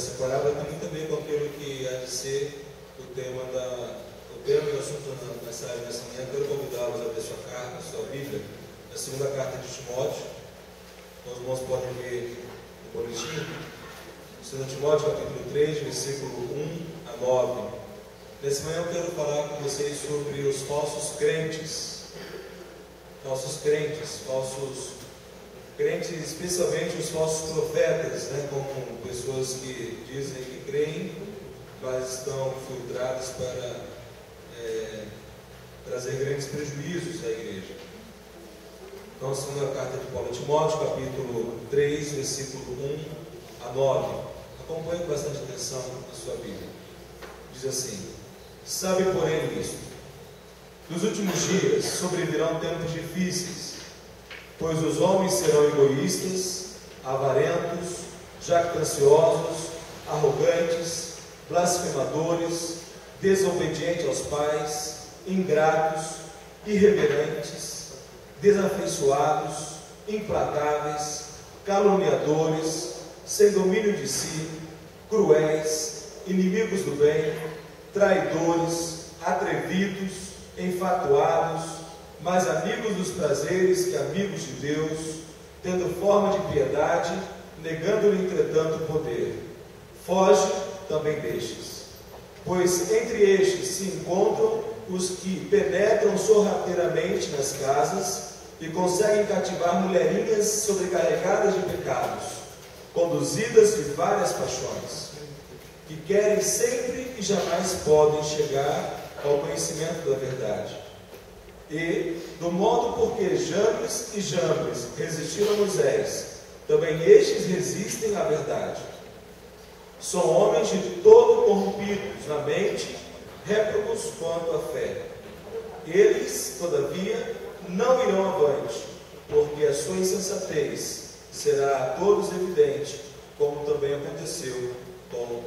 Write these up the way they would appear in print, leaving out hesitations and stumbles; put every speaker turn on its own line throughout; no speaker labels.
essa parábola tem muito a ver com aquilo que há de ser o tema e o assunto da mensagem dessa manhã. Quero convidá-los a ver sua carta, sua Bíblia, a segunda carta de Timóteo. Os irmãos podem ver o boletim. 2 Timóteo, capítulo 3, versículo 1 a 9. Nessa manhã eu quero falar com vocês sobre os falsos crentes. Falsos crentes, especialmente os falsos profetas, né? Como pessoas que dizem que creem, mas estão filtradas para trazer grandes prejuízos à igreja. Então, a segunda carta de Paulo a Timóteo, capítulo 3, versículo 1 a 9. Acompanhe com bastante atenção a sua Bíblia. Diz assim: sabe, porém, isto: nos últimos dias sobrevirão tempos difíceis, pois os homens serão egoístas, avarentos, jactanciosos, arrogantes, blasfemadores, desobedientes aos pais, ingratos, irreverentes, desafeiçoados, implacáveis, caluniadores, sem domínio de si, cruéis, inimigos do bem, traidores, atrevidos, enfatuados, mais amigos dos prazeres que amigos de Deus, tendo forma de piedade, negando-lhe entretanto o poder. Foge também destes, pois entre estes se encontram os que penetram sorrateiramente nas casas e conseguem cativar mulherinhas sobrecarregadas de pecados, conduzidas de várias paixões, que querem sempre e jamais podem chegar ao conhecimento da verdade. E, do modo porque Jambres e Jambres resistiram a Moisés, também estes resistem à verdade. São homens de todo corrompidos na mente, réprobos quanto à fé. Eles, todavia, não irão avante, porque a sua insensatez será a todos evidente, como também aconteceu com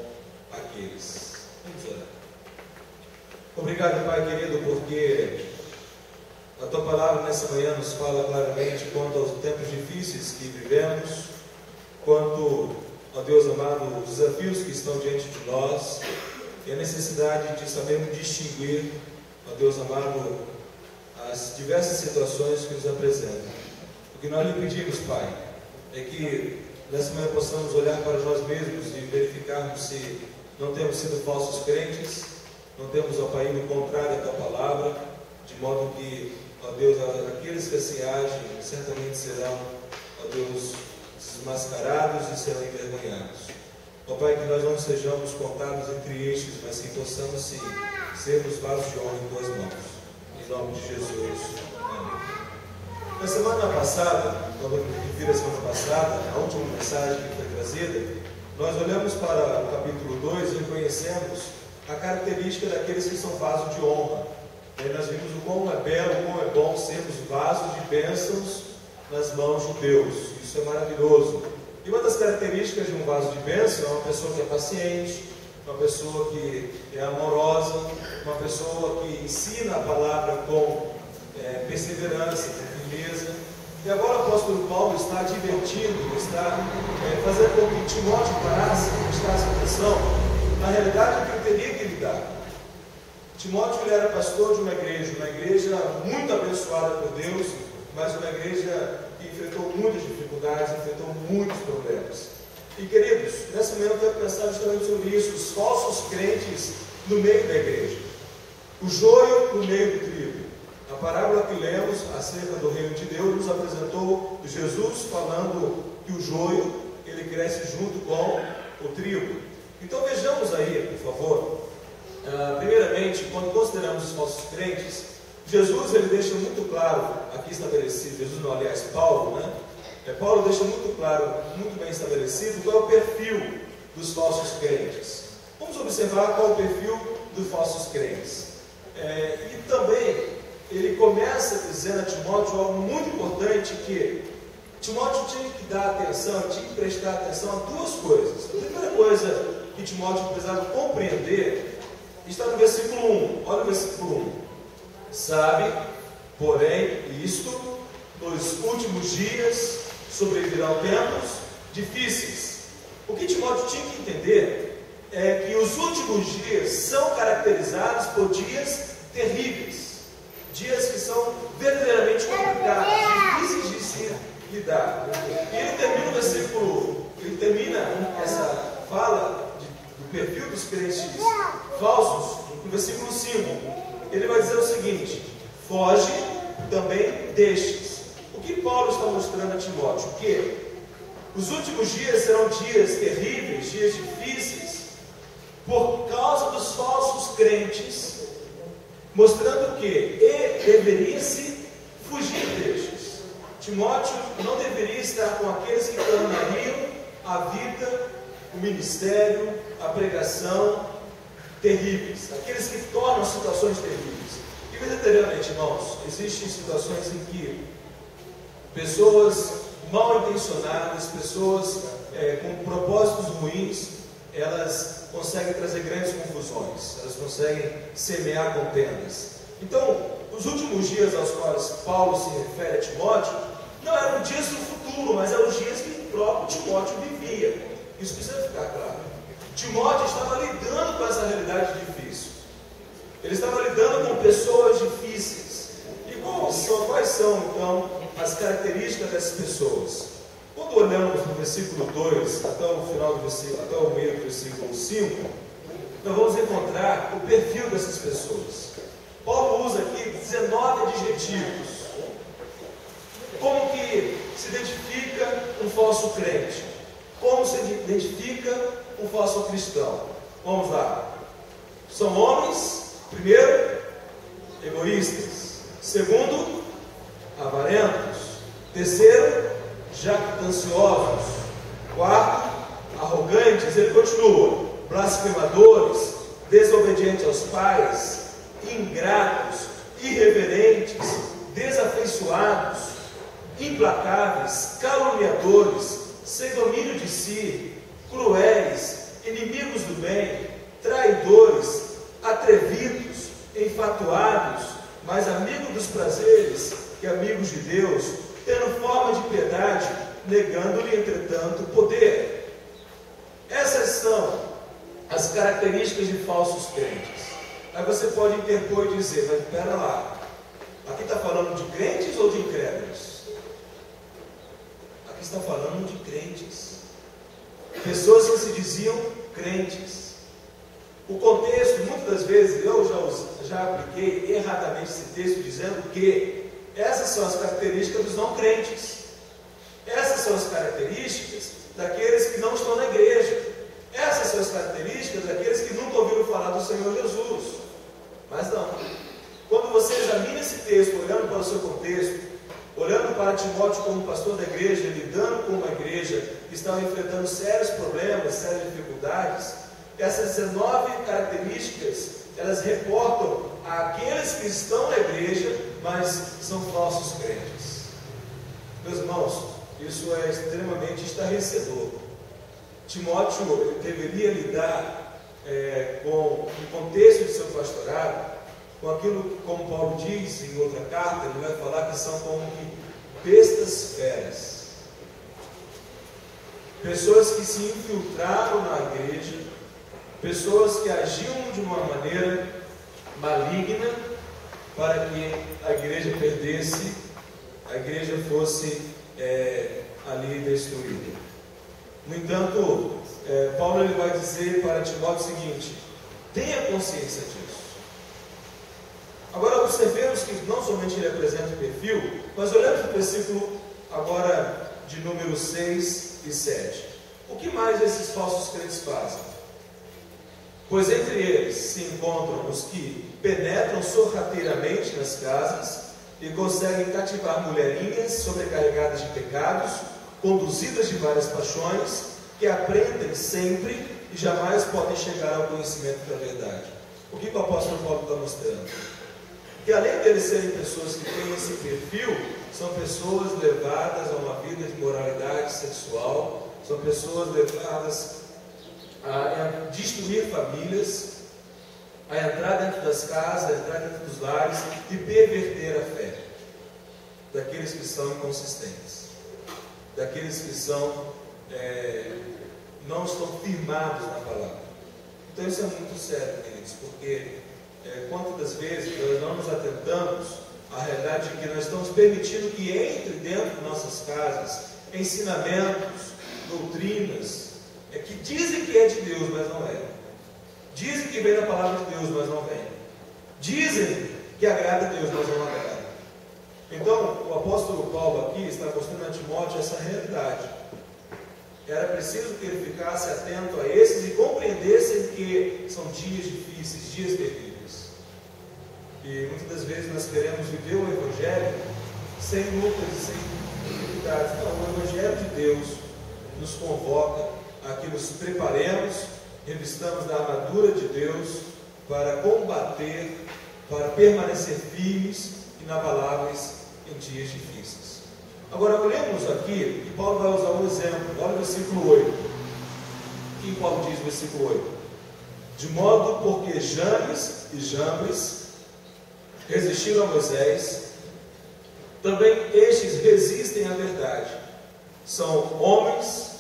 aqueles. Vamos orar. Obrigado, Pai querido, porque a Tua palavra nessa manhã nos fala claramente quanto aos tempos difíceis que vivemos, quanto, ó Deus amado, os desafios que estão diante de nós e a necessidade de sabermos distinguir, ó Deus amado, as diversas situações que nos apresentam. O que nós lhe pedimos, Pai, é que nessa manhã possamos olhar para nós mesmos e verificarmos se não temos sido falsos crentes, não temos, ó Pai, ido contrário à Tua palavra, de modo que, ó Deus, aqueles que assim agem certamente serão, ó Deus, desmascarados e serão envergonhados. Ó Pai, que nós não sejamos contados entre estes, mas que possamos sim sermos vasos de honra em Tuas mãos. Em nome de Jesus. Amém. Na semana passada, quando eu refiro a semana passada, a última mensagem que foi trazida, nós olhamos para o capítulo 2 e reconhecemos a característica daqueles que são vasos de honra. E nós vimos o quão é belo, o quão é bom sermos vasos de bênçãos nas mãos de Deus. Isso é maravilhoso. E uma das características de um vaso de bênção é uma pessoa que é paciente, uma pessoa que é amorosa, uma pessoa que ensina a palavra com perseverança, com firmeza. E agora o apóstolo Paulo está advertindo, está fazendo com que Timóteo parasse, prestasse atenção na realidade que ele teria que lidar. Timóteo ele era pastor de uma igreja muito abençoada por Deus, mas uma igreja que enfrentou muitas dificuldades, enfrentou muitos problemas. E queridos, nessa manhã eu quero pensar justamente sobre isso, os falsos crentes no meio da igreja, o joio no meio do trigo. A parábola que lemos acerca do reino de Deus nos apresentou Jesus falando que o joio ele cresce junto com o trigo. Então vejamos aí, por favor. Primeiramente, quando consideramos os falsos crentes, Jesus ele deixa muito claro, aqui estabelecido, Jesus não, aliás, Paulo, né? Paulo deixa muito claro, muito bem estabelecido, qual é o perfil dos falsos crentes. Vamos observar qual é o perfil dos falsos crentes. E também, ele começa dizendo a Timóteo algo muito importante, que Timóteo tinha que dar atenção, tinha que prestar atenção a duas coisas. A primeira coisa que Timóteo precisava compreender está no versículo 1. Olha o versículo 1. Sabe, porém, isto, nos últimos dias sobrevirão tempos difíceis. O que Timóteo tinha que entender últimos dias são caracterizados por dias terríveis, dias que são verdadeiramente complicados, difíceis de se lidar. E ele termina o versículo, ele termina essa fala do perfil dos crentes falsos, no versículo 5. Ele vai dizer o seguinte: foge também destes. O que Paulo está mostrando a Timóteo? Que os últimos dias serão dias terríveis, dias difíceis, por causa dos falsos crentes, mostrando que ele deveria se fugir destes. Timóteo não deveria estar com aqueles que tornariam a vida, o ministério, a pregação terríveis, aqueles que tornam situações terríveis. E verdadeiramente, irmãos, existem situações em que pessoas mal intencionadas, pessoas com propósitos ruins, elas conseguem trazer grandes confusões, elas conseguem semear contendas. Então, os últimos dias aos quais Paulo se refere a Timóteo não eram dias do futuro, mas eram os dias que o próprio Timóteo vivia. Isso precisa ficar claro. Timóteo estava lidando com essa realidade difícil. Ele estava lidando com pessoas difíceis. E quais são, então, as características dessas pessoas? Quando olhamos no versículo 2 até o final do versículo, até o meio do versículo 5, nós vamos encontrar o perfil dessas pessoas. Paulo usa aqui 19 adjetivos. Como que se identifica um falso crente? Como se identifica um falso cristão? Vamos lá. São homens, primeiro, egoístas. Segundo, avarentos. Terceiro, jactanciosos. Quarto, arrogantes. Ele continua: blasfemadores, desobedientes aos pais, ingratos, irreverentes, desafeiçoados, implacáveis, caluniadores, sem domínio de si, cruéis, inimigos do bem, traidores, atrevidos, enfatuados, mais amigos dos prazeres que amigos de Deus, tendo forma de piedade, negando-lhe, entretanto, o poder. Essas são as características de falsos crentes. Aí você pode interpor e dizer: mas espera lá, aqui está falando de crentes ou de incrédulos? Aqui está falando de crentes, pessoas que se diziam crentes. O contexto, muitas das vezes, eu já apliquei erradamente esse texto, dizendo que essas são as características dos não crentes. Essas são as características daqueles que não estão na igreja. Essas são as características daqueles que nunca ouviram falar do Senhor Jesus. Mas não. Quando você examina esse texto, olhando para o seu contexto, olhando para Timóteo como pastor da igreja, lidando com uma igreja que estava enfrentando sérios problemas, sérias dificuldades, essas 19 características, elas reportam àqueles que estão na igreja, mas são falsos crentes. Meus irmãos, isso é extremamente estarrecedor. Timóteo deveria lidar com o contexto de seu pastorado, com aquilo, como Paulo diz em outra carta, ele vai falar que são como que bestas feras. Pessoas que se infiltraram na igreja, pessoas que agiam de uma maneira maligna para que a igreja perdesse, a igreja fosse ali destruída. No entanto, Paulo ele vai dizer para Timóteo o seguinte: tenha consciência disso. Agora observemos que não somente ele apresenta o perfil, mas olhamos para o versículo agora de número 6 e 7. O que mais esses falsos crentes fazem? Pois entre eles se encontram os que penetram sorrateiramente nas casas e conseguem cativar mulherinhas sobrecarregadas de pecados, conduzidas de várias paixões, que aprendem sempre e jamais podem chegar ao conhecimento da verdade. O que o apóstolo Paulo está mostrando? Que além de eles serem pessoas que têm esse perfil, são pessoas levadas a uma vida de moralidade sexual, são pessoas levadas a destruir famílias, a entrar dentro das casas, a entrar dentro dos lares e perverter a fé daqueles que são inconsistentes, daqueles que são não estão firmados na palavra. Então isso é muito sério, queridos, porque quantas das vezes nós não nos atentamos à realidade de que nós estamos permitindo que entre dentro de nossas casas ensinamentos, doutrinas, que dizem que é de Deus, mas não é. Dizem que vem da palavra de Deus, mas não vem. Dizem que agrada a Deus, mas não agrada. Então, o apóstolo Paulo aqui está mostrando a Timóteo essa realidade. Era preciso que ele ficasse atento a esses e compreendesse que são dias difíceis, dias terríveis. E muitas das vezes nós queremos viver o Evangelho sem lutas e sem dificuldades. Não, o Evangelho de Deus nos convoca a que nos preparemos, revistamos da armadura de Deus para combater, para permanecer firmes e inabaláveis em dias difíceis. Agora, olhemos aqui, e Paulo vai usar um exemplo. Olha o versículo 8. O que Paulo diz no versículo 8? De modo porque Janes e Jambres resistiram a Moisés, também estes resistem à verdade. São homens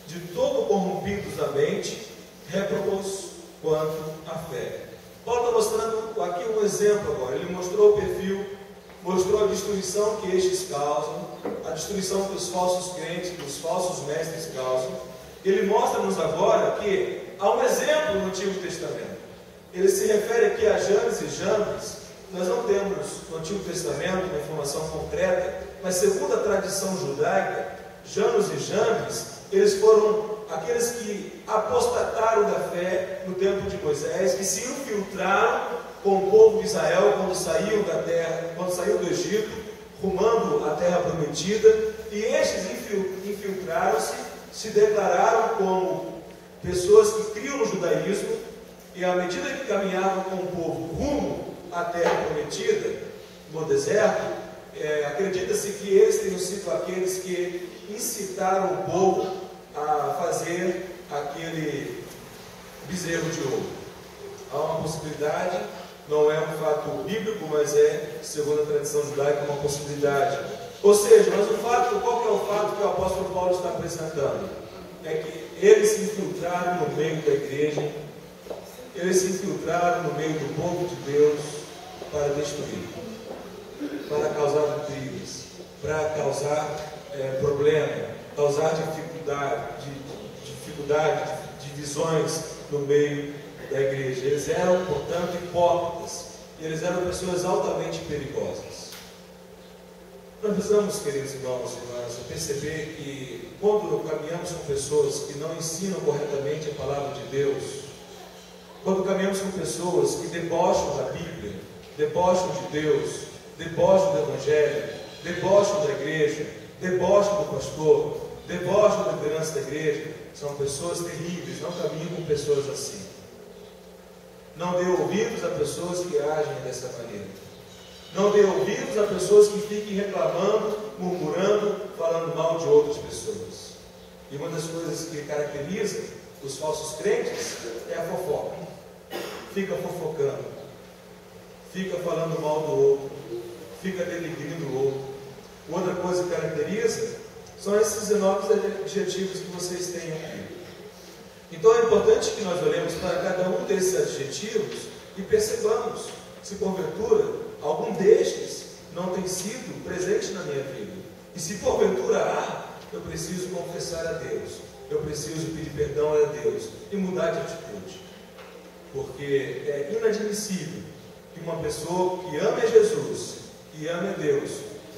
de todo corrompidos da mente, réprobos quanto à fé. Paulo está mostrando aqui um exemplo agora. Ele mostrou o perfil, mostrou a destruição que estes causam, a destruição que os falsos crentes, que os falsos mestres causam. Ele mostra-nos agora que há um exemplo no Antigo Testamento. Ele se refere aqui a Janes e Jambres. Nós não temos no Antigo Testamento uma informação concreta, mas segundo a tradição judaica, Janes e Jambres, eles foram aqueles que apostataram da fé no tempo de Moisés, que se infiltraram com o povo de Israel quando saiu da terra, quando saiu do Egito, rumando a terra prometida, e estes infiltraram-se, se declararam como pessoas que criam no judaísmo, e à medida que caminhavam com o povo rumo à terra prometida, no deserto, acredita-se que eles tenham sido aqueles que incitaram o povo a fazer aquele bezerro de ouro. Há uma possibilidade, não é um fato bíblico, mas é, segundo a tradição judaica, uma possibilidade. Ou seja, mas o fato, qual que é o fato que o apóstolo Paulo está apresentando? É que eles se infiltraram no meio da igreja, eles se infiltraram no meio do povo de Deus para destruir, para causar intrigas, para causar problema, causar dificuldade, divisões no meio da igreja. Eles eram, portanto, hipócritas. E eles eram pessoas altamente perigosas. Nós precisamos, queridos irmãos e irmãs, perceber que quando caminhamos com pessoas que não ensinam corretamente a palavra de Deus, quando caminhamos com pessoas que debocham da Bíblia, debocham de Deus, debocham do Evangelho, debocham da igreja, debocham do pastor, debocham da liderança da igreja, são pessoas terríveis. Não caminhem com pessoas assim. Não dê ouvidos a pessoas que agem dessa maneira. Não dê ouvidos a pessoas que fiquem reclamando, murmurando, falando mal de outras pessoas. E uma das coisas que caracteriza os falsos crentes é a fofoca. Fica fofocando, fica falando mal do outro, fica denegrindo o outro. Outra coisa que caracteriza são esses enormes adjetivos que vocês têm aqui. Então é importante que nós olhemos para cada um desses adjetivos e percebamos se porventura algum destes não tem sido presente na minha vida. E se porventura há, eu preciso confessar a Deus, eu preciso pedir perdão a Deus e mudar de atitude. Porque é inadmissível que uma pessoa que ame a Jesus, que ame a Deus,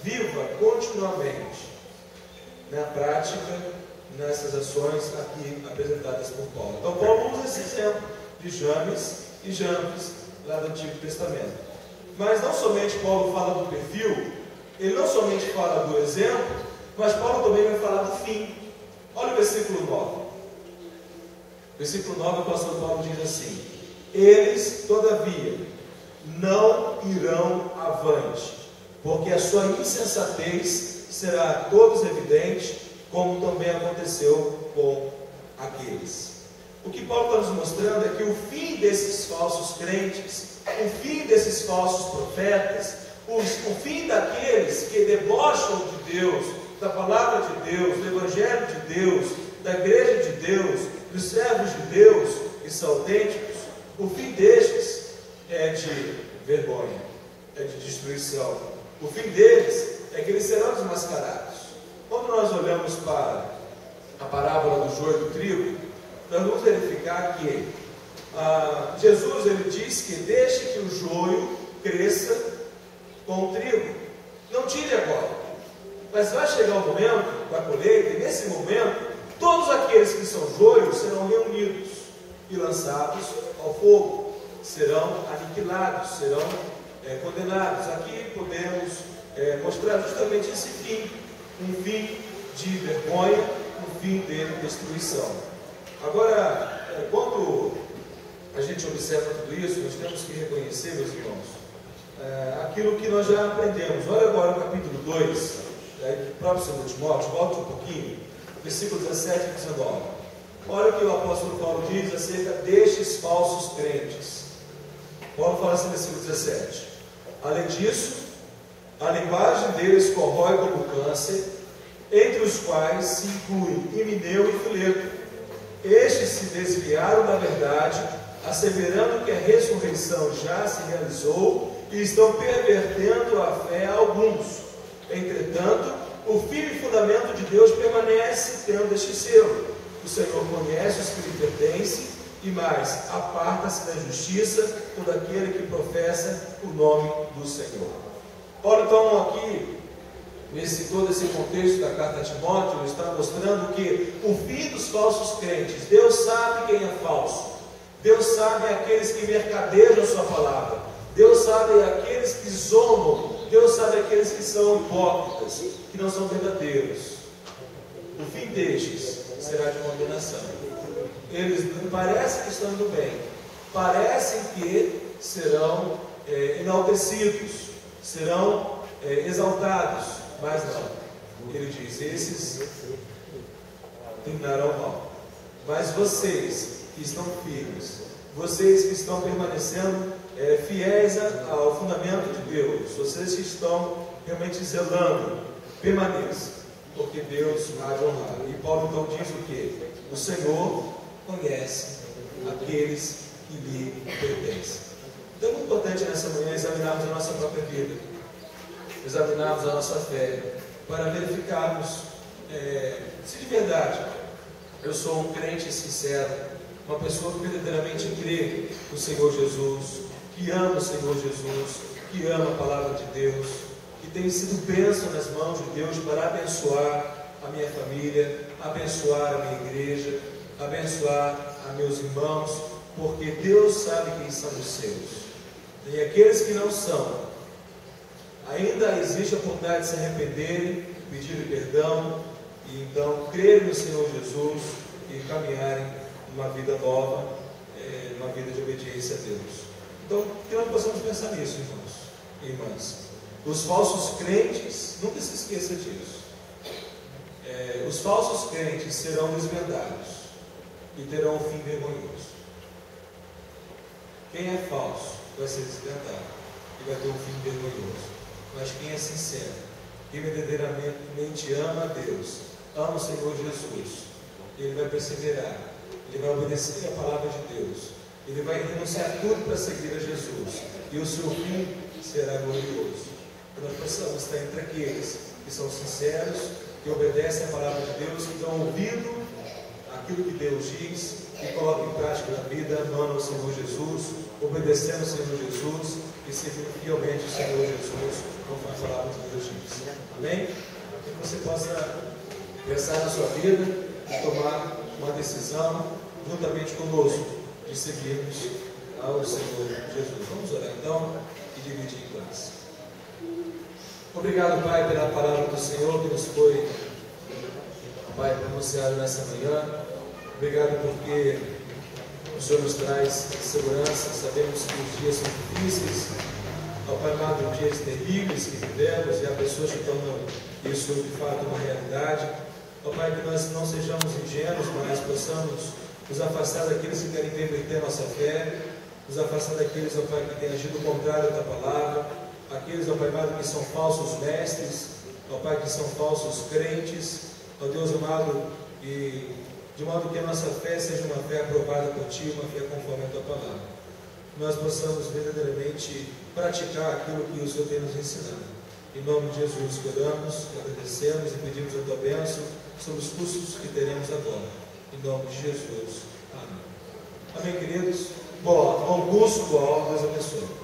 viva continuamente na prática, nessas ações aqui apresentadas por Paulo. Então Paulo usa esse exemplo de Janes e Jambres lá do Antigo Testamento. Mas não somente Paulo fala do perfil, ele não somente fala do exemplo, mas Paulo também vai falar do fim. Olha o versículo 9. Versículo 9, o apóstolo Paulo diz assim: eles, todavia, não irão avante, porque a sua insensatez será a todos evidente, como também aconteceu com aqueles. O que Paulo está nos mostrando é que o fim desses falsos crentes, o fim desses falsos profetas, o fim daqueles que debocham de Deus, da palavra de Deus, do Evangelho de Deus, da igreja de Deus, dos servos de Deus, que são autênticos, o fim destes é de vergonha, é de destruição. O fim deles é que eles serão desmascarados. Quando nós olhamos para a parábola do joio e do trigo, nós vamos verificar que Jesus ele diz que deixe que o joio cresça com o trigo. Não tire agora, mas vai chegar o momento da colheita, e nesse momento, todos aqueles que são joios serão reunidos e lançados ao fogo, serão aniquilados, serão condenados. Aqui podemos mostrar justamente esse fim, um fim de vergonha, um fim de destruição. Agora, quando a gente observa tudo isso, nós temos que reconhecer, meus irmãos, aquilo que nós já aprendemos. Olha agora o capítulo 2, do próprio 2 Timóteo, volte um pouquinho, versículos 17 e 19. Olha o que o apóstolo Paulo diz acerca destes falsos crentes. Paulo fala assim no versículo 17: além disso, a linguagem deles corrói como câncer, entre os quais se incluem Himeneu e Fileto. Estes se desviaram da verdade, asseverando que a ressurreição já se realizou, e estão pervertendo a fé a alguns. Entretanto, o firme fundamento de Deus permanece tendo este selo: o Senhor conhece os que lhe pertencem, e mais, aparta-se da justiça todo aquele que professa o nome do Senhor. Ora, então, aqui, todo esse contexto da carta a Timóteo, está mostrando que o fim dos falsos crentes, Deus sabe quem é falso, Deus sabe aqueles que mercadejam a sua palavra, Deus sabe aqueles que zombam, Deus sabe aqueles que são hipócritas, que não são verdadeiros. O fim destes será de condenação. Eles parecem que estão indo bem, parecem que serão enaltecidos, serão exaltados, mas não. Ele diz: esses terminarão mal. Mas vocês que estão firmes, vocês que estão permanecendo fiéis ao fundamento de Deus, vocês que estão realmente zelando, permaneçam, porque Deus há de honrar. E Paulo então diz o quê? O Senhor conhece aqueles que lhe pertencem. Então é muito importante nessa manhã examinarmos a nossa própria vida, examinarmos a nossa fé, para verificarmos se de verdade eu sou um crente sincero, uma pessoa que verdadeiramente crê no Senhor Jesus, que ama o Senhor Jesus, que ama a palavra de Deus, que tem sido bênção nas mãos de Deus para abençoar a minha família, abençoar a minha igreja, abençoar a meus irmãos, porque Deus sabe quem são os seus. E aqueles que não são, ainda existe a oportunidade de se arrependerem, pedirem perdão, e então crerem no Senhor Jesus e caminharem uma vida nova, uma vida de obediência a Deus. Então, que nós possamos pensar nisso, irmãos e irmãs. Os falsos crentes, nunca se esqueça disso. Os falsos crentes serão desvendados e terão um fim vergonhoso. Quem é falso vai ser desvendado e vai ter um fim vergonhoso. Mas quem é sincero, quem verdadeiramente ama a Deus, ama o Senhor Jesus, ele vai perseverar, ele vai obedecer a palavra de Deus, ele vai renunciar tudo para seguir a Jesus, e o seu fim será glorioso. Nós precisamos estar entre aqueles que são sinceros, que obedecem a palavra de Deus, que dão ouvido àquilo que Deus diz, que colocam em prática na vida, amando o Senhor Jesus, obedecendo o Senhor Jesus e seguindo fielmente o Senhor Jesus, conforme a palavra de Deus diz. Amém? Que você possa pensar na sua vida e tomar uma decisão juntamente conosco de seguirmos ao Senhor Jesus. Vamos orar então e dividir em classe. Obrigado, Pai, pela palavra do Senhor que nos foi, Pai, pronunciada nessa manhã. Obrigado porque o Senhor nos traz segurança. Sabemos que os dias são difíceis, ao Pai amado, dias terríveis que vivemos, e há pessoas que tornam isso de fato uma realidade. Ó Pai, que nós não sejamos ingênuos, mas possamos nos afastar daqueles que querem perverter a nossa fé, nos afastar daqueles, ó Pai, que têm agido contrário à Tua palavra, aqueles, ó Pai amado, que são falsos mestres, ó Pai, que são falsos crentes, ó Deus amado, e de modo que a nossa fé seja uma fé aprovada por Ti, uma fé conforme a Tua palavra. Nós possamos verdadeiramente praticar aquilo que o Senhor tem nos ensinado. Em nome de Jesus que oramos, agradecemos e pedimos a Tua bênção sobre os cursos que teremos agora. Em nome de Jesus. Amém. Amém, queridos? Bom curso, boa aula, Deus abençoe.